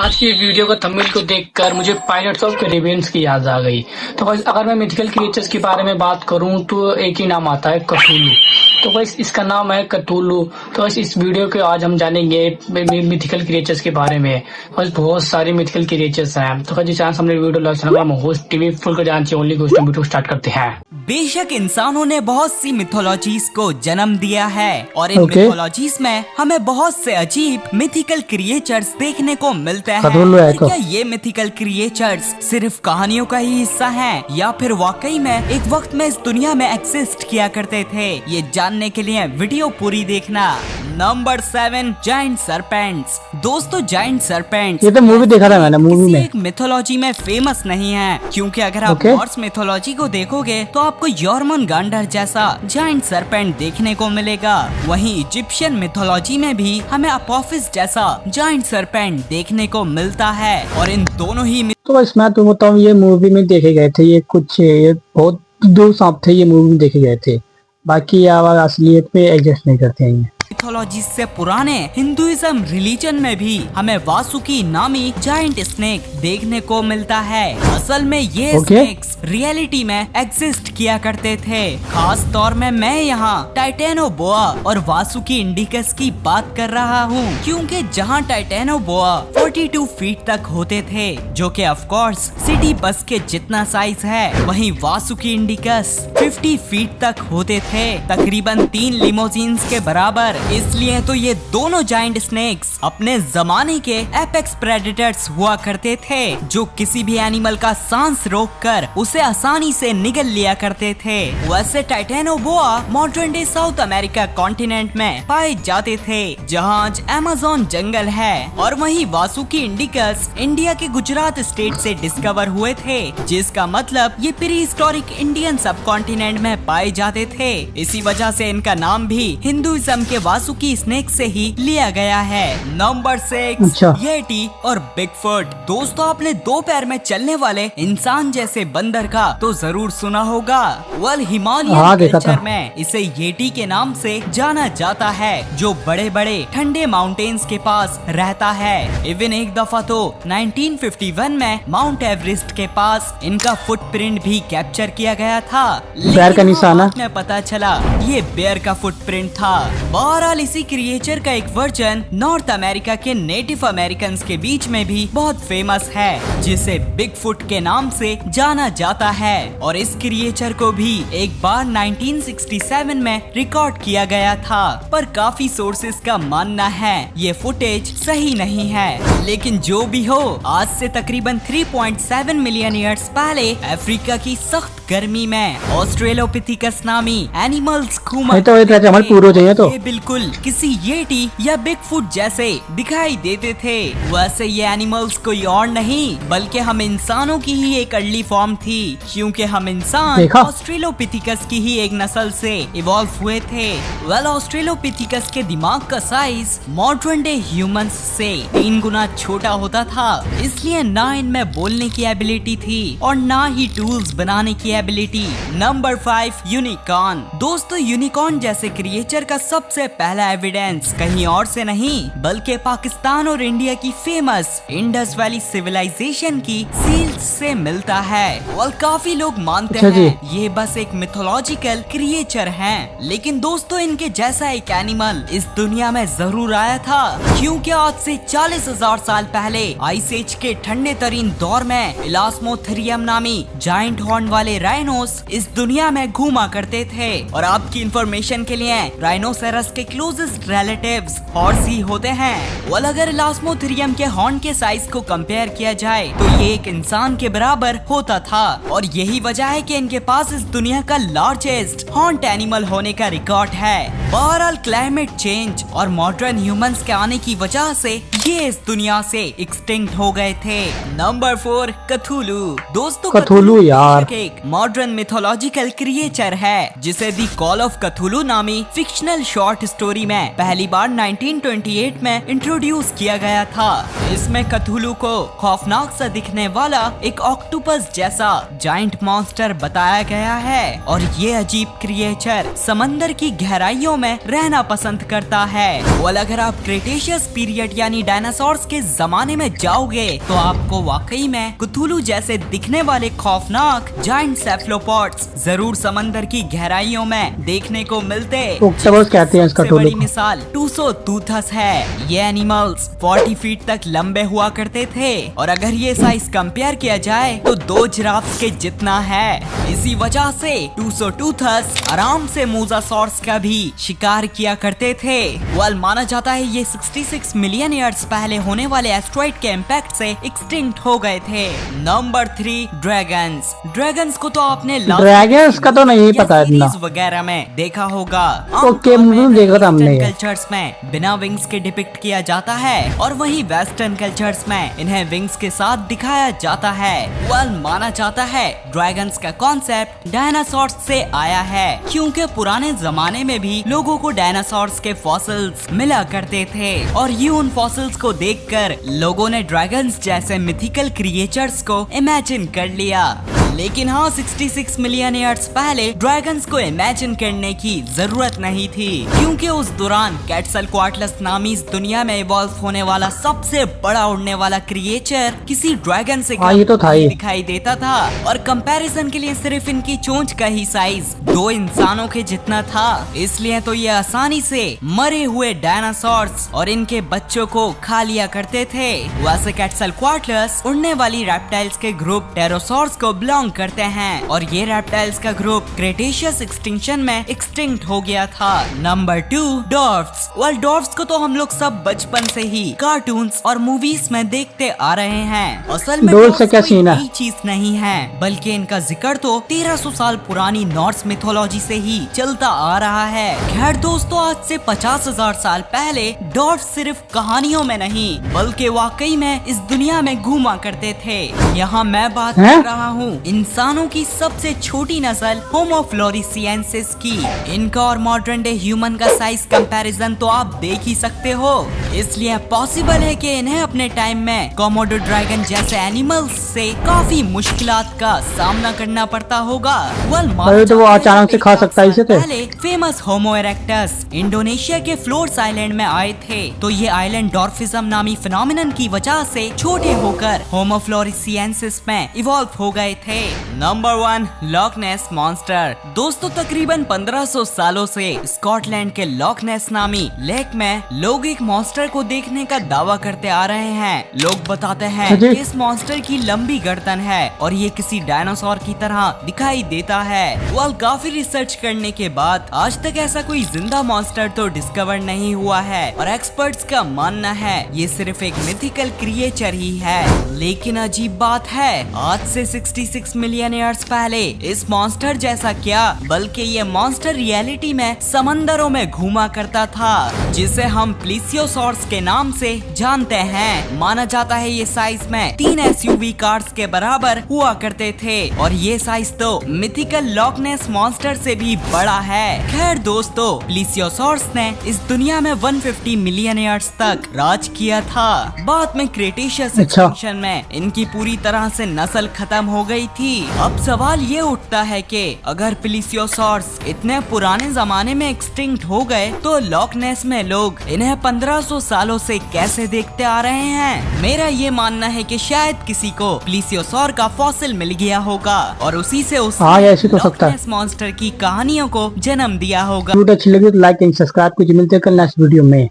आज की वीडियो का थंबनेल को देखकर मुझे पायरेट्स ऑफ कैरिबियन की याद आ गई। तो गाइस अगर मैं मिथिकल क्रिएचर्स के बारे में बात करूं तो एक ही नाम आता है, कथुलू। तो गाइस इसका नाम है कथुलू। तो गाइस इस वीडियो के आज हम जानेंगे मिथिकल क्रिएचर्स के बारे में। गाइस बहुत सारे मिथिकल क्रिएचर्स हैं। तो गाइस चांस हमने वीडियो लाइक करना, हम होस्ट टीवी फुल कर जान चाहिए ओनली क्वेश्चन वीडियो स्टार्ट करते हैं। बेशक इंसानों ने बहुत सी मिथोलॉजीज को जन्म दिया है और इन मिथोलॉजीज में हमें बहुत से अजीब मिथिकल क्रिएचर्स देखने को मिलते हैं। क्या ये मिथिकल क्रिएचर्स सिर्फ कहानियों का ही हिस्सा हैं या फिर वाकई में एक वक्त में इस दुनिया में एक्सिस्ट किया करते थे? ये जानने के लिए वीडियो पूरी देखना। Number 7, giant serpents. दोस्तों जायंट सर्पेंट्स ये तो मूवी देखा था मैंने, मूवी में एक मिथोलॉजी में फेमस नहीं है, क्योंकि अगर आप नॉर्स मिथोलॉजी को देखोगे तो आपको यॉर्मनगांडर जैसा जायंट सर्पेंट देखने को मिलेगा। वहीं इजिप्शियन मिथोलॉजी में भी हमें अपोफिस जैसा जायंट सर्पेंट देखने को मिलता है और इन दोनों ही तो बस मैं तुम्हें बताऊँ, ये मूवी में देखे गए थे। ये बहुत दो सांप थे, ये मूवी में देखे गए थे। बाकी असलियत में एग्जिस्ट नहीं करते हैं। मिथोलॉजी से पुराने हिंदुइज्म रिलीजन में भी हमें वासुकी नामी जायंट स्नेक देखने को मिलता है। असल में ये स्नेक्स रियलिटी में एग्जिस्ट किया करते थे। खास तौर में मैं यहाँ टाइटेनोबोआ और वासुकी इंडिकस की बात कर रहा हूँ, क्योंकि जहाँ टाइटेनोबोआ 42 फीट तक होते थे, जो कि ऑफ कोर्स सिटी बस के जितना साइज है, वहीं वासुकी इंडिकस 50 फीट तक होते थे, तकरीबन 3 लिमोजिन्स के बराबर। इसलिए तो ये दोनों जायंट स्नेक्स अपने जमाने के एपेक्स प्रेडेटर्स हुआ करते थे, जो किसी भी एनिमल का सांस रोककर उसे आसानी से निगल लिया करते थे। वैसे Titanoboa modern day south America continent में पाए जाते थे, जहां आज अमेज़न जंगल है, और वहीं वासुकी इंडिकस इंडिया के गुजरात स्टेट से डिस्कवर हुए थे, जिसका मतलब ये प्री हिस्टोरिक इंडियन सब कॉन्टिनेंट में पाए जाते थे। इसी वजह से इनका नाम भी हिंदुइज्म के वासुकी स्नेक से ही लिया गया है। नंबर 6, येटी और बिगफुट। दोस्तों आपने 2 पैर में चलने वाले इंसान जैसे बंदर का तो जरूर सुना होगा। हिमालयन कल्चर में इसे येटी के नाम से जाना जाता है, जो बड़े बड़े ठंडे माउंटेन्स के पास रहता है। इवन एक दफा तो 1951 में माउंट एवरेस्ट के पास इनका फुटप्रिंट भी कैप्चर किया गया था। बेयर का निशाना में पता चला ये बेयर का फुटप्रिंट था। बहरहाल इसी क्रिएचर का एक वर्जन नॉर्थ अमेरिका के नेटिव अमेरिकन के बीच में भी बहुत फेमस है, जिसे बिगफुट के नाम से जाना जाता है। और इस क्रिएचर को भी एक बार 1967 में रिकॉर्ड किया गया था, पर काफी सोर्सेस का मानना है ये फुटेज सही नहीं है। लेकिन जो भी हो, आज से तकरीबन 3.7 मिलियन ईयर्स पहले अफ्रीका की सख्त गर्मी में ऑस्ट्रेलोपिथिकस नामी एनिमल्स तो बिल्कुल किसी येटी या बिगफुट जैसे दिखाई देते थे। वैसे ये एनिमल्स कोई और नहीं बल्कि हम इंसानों की ही एक अर्ली फॉर्म थी, क्योंकि हम इंसान ऑस्ट्रेलोपिथिकस की ही एक नस्ल से इवॉल्व हुए थे। ऑस्ट्रेलोपिथिकस के दिमाग का साइज मॉडर्न डे ह्यूमंस से 3 गुना छोटा होता था, इसलिए ना इनमें बोलने की एबिलिटी थी और ना ही टूल्स बनाने की एबिलिटी। Number 5, unicorn. दोस्तों यूनिकॉर्न जैसे क्रिएचर का सबसे पहला एविडेंस कहीं और से नहीं बल्कि पाकिस्तान और इंडिया की फेमस इंडस वैली सिविलाइजेशन की सील्स से मिलता है। और काफी लोग मानते हैं ये बस एक मिथोलॉजिकल क्रिएचर हैं, लेकिन दोस्तों इनके जैसा एक एनिमल इस दुनिया में जरूर आया था, क्योंकि आज से 40,000 साल पहले आइस एज के ठंडे तरीन दौर में इलास्मोथेरियम नामी जायंट हॉर्न वाले राइनोस इस दुनिया में घूमा करते थे। और आपकी इंफॉर्मेशन के लिए राइनोसेरस के क्लोजेस्ट रिलेटिव्स हॉर्स ही होते हैं। और अगर इलास्मोथेरियम के हॉर्न के साइज को कंपेयर किया जाए तो ये एक इंसान के बराबर होता था, और यही वजह है कि इनके पास इस दुनिया का लार्जेस्ट हॉर्न्ड एनिमल होने का रिकॉर्ड है। बहरहाल क्लाइमेट चेंज और मॉडर्न ह्यूमंस के आने की वजह से ये इस दुनिया से एक्सटिंक्ट हो गए थे। नंबर 4, कथुलू। दोस्तों कथुलू यार एक मॉडर्न मिथोलॉजिकल क्रिएचर है, जिसे दी कॉल ऑफ कथुलू नामी फिक्शनल शॉर्ट स्टोरी में पहली बार 1928 में इंट्रोड्यूस किया गया था। इसमें कथुलू को खौफनाक सा दिखने वाला एक ऑक्टोपस जैसा जायंट मॉन्स्टर बताया गया है, और ये अजीब क्रिएचर समंदर की गहराइयों में रहना पसंद करता है। और अगर आप क्रेटेशियस पीरियड यानी डायनासोर्स के जमाने में जाओगे तो आपको वाकई में क्थुलू जैसे दिखने वाले खौफनाक जायंट सेफलोपॉड्स जरूर समंदर की गहराइयों में देखने को मिलते। ऑक्टोपस कहते हैं इसका सबसे बड़ी टोलू। मिसाल टूसोटूथस है। ये एनिमल्स 40 फीट तक लंबे हुआ करते थे और अगर ये साइज कंपेयर किया जाए तो 2 जिराफ के जितना है। इसी वजह से टूसोटूथस आराम से मोसासॉर्स का भी शिकार किया करते थे। वेल माना जाता है ये 66 मिलियन ईयर्स पहले होने वाले एस्ट्रॉइड के इम्पैक्ट से एक्सटिंक्ट हो गए थे। Number 3 dragons. ड्रैगन्स को तो आपने ड्रैगन्स का तो नहीं पता इतना। सीरीज वगैरह में देखा होगा। ओके, मूवी देखा था हमने। कल्चर्स में बिना विंग्स के डिपिक्ट किया जाता है और वहीं वेस्टर्न कल्चर्स में इन्हें विंग्स के साथ दिखाया जाता है। वेल माना जाता है ड्रैगन्स का कॉन्सेप्ट डायनासोर्स से आया है क्योंकि पुराने जमाने में भी लोगों को डायनासोर्स के फॉसिल्स मिला करते थे और ये उन फॉसिल्स को देखकर लोगों ने ड्रैगन्स जैसे मिथिकल क्रिएचर्स को इमेजिन कर लिया। लेकिन हाँ, 66 मिलियन ईयर्स पहले ड्रैगन्स को इमेजिन करने की जरूरत नहीं थी क्योंकि उस दौरान क्वेटल्सकोआटल्स नामी इस दुनिया में इवॉल्व होने वाला सबसे बड़ा उड़ने वाला क्रिएचर किसी ड्रैगन से ये तो था ही। दिखाई देता था और कंपैरिजन के लिए सिर्फ इनकी चोंच का ही साइज 2 इंसानों के जितना था। इसलिए तो ये आसानी से मरे हुए डायनासोर्स और इनके बच्चों को खा लिया करते थे। वैसे क्वेटल्सकोआटल्स उड़ने वाली रेप्टाइल्स के ग्रुप टेरोसॉर्स को बिलोंग करते हैं और ये रेप्टाइल्स का ग्रुप क्रेटेशियस एक्सटिंक्शन में एक्सटिंक्ट हो गया था। नंबर 2 डॉर्फ्स। वेल डॉर्फ्स को तो हम लोग सब बचपन से ही कार्टून्स और मूवीज में देखते आ रहे हैं। असल में डॉर्फ्स से क्या सीन है? कोई चीज नहीं है बल्कि इनका जिक्र तो 1300 साल पुरानी नॉर्स मिथोलॉजी से ही चलता आ रहा है। खैर दोस्तों, आज से 50,000 साल पहले डॉर्फ सिर्फ कहानियों में नहीं बल्कि वाकई में इस दुनिया में घूमा करते थे। यहाँ मैं बात कर रहा हूँ इंसानों की सबसे छोटी नस्ल होमो फ्लोरिसिएंसिस की। इनका और मॉडर्न डे ह्यूमन का साइज कंपैरिजन तो आप देख ही सकते हो। इसलिए पॉसिबल है कि इन्हें अपने टाइम में कोमोडो ड्रैगन जैसे एनिमल्स से काफी मुश्किलात का सामना करना पड़ता होगा। अरे तो वो अचानक से खा सकता है इसे। पहले फेमस होमो इरेक्टस इंडोनेशिया के फ्लोर्स आइलैंड में आए थे तो ये आइलैंड डॉर्फिज्म नामी फिनोमिनन की वजह से छोटे होकर होमो फ्लोरिसिएंसिस में इवॉल्व हो गए थे। नंबर 1 लॉक नेस मॉन्स्टर। दोस्तों तकरीबन 1500 सालों से स्कॉटलैंड के लॉक नेस नामी लेक में लोग एक मॉन्स्टर को देखने का दावा करते आ रहे हैं। लोग बताते हैं कि इस मॉन्स्टर की लंबी गर्दन है और ये किसी डायनासोर की तरह दिखाई देता है। वेल काफी रिसर्च करने के बाद आज तक ऐसा कोई जिंदा मॉन्स्टर तो डिस्कवर नहीं हुआ है और एक्सपर्ट्स का मानना है ये सिर्फ एक मिथिकल क्रिएचर ही है। लेकिन अजीब बात है, आज से 66 मिलियन ईयर्स पहले इस मॉन्स्टर जैसा क्या बल्कि ये मॉन्स्टर रियलिटी में समंदरों में घूमा करता था जिसे हम प्लीसियोसॉर्स के नाम से जानते हैं। माना जाता है ये साइज में 3 एसयूवी कार्स के बराबर हुआ करते थे और ये साइज तो मिथिकल लॉक नेस मॉन्स्टर से भी बड़ा है। खैर दोस्तों, प्लीसियोसॉर्स ने इस दुनिया में 150 मिलियन ईयर्स तक राज किया था। बाद में क्रेटेशियस एक्सटिंक्शन में इनकी पूरी तरह से नस्ल खत्म हो गई थी। अब सवाल ये उठता है कि अगर प्लीसियोसॉर्स इतने पुराने जमाने में एक्सटिंक्ट हो गए तो लॉक नेस में लोग इन्हें 1500 सालों से कैसे देखते आ रहे हैं। मेरा ये मानना है कि शायद किसी को प्लीसियोसॉर का फॉसिल मिल गया होगा और उसी से उस ऐसे तो सकता है मॉन्स्टर की कहानियों को जन्म दिया होगा। वीडियो अच्छी लगी तो लाइक एंड सब्सक्राइब। कुछ मिलते हैं कल नेक्स्ट वीडियो में।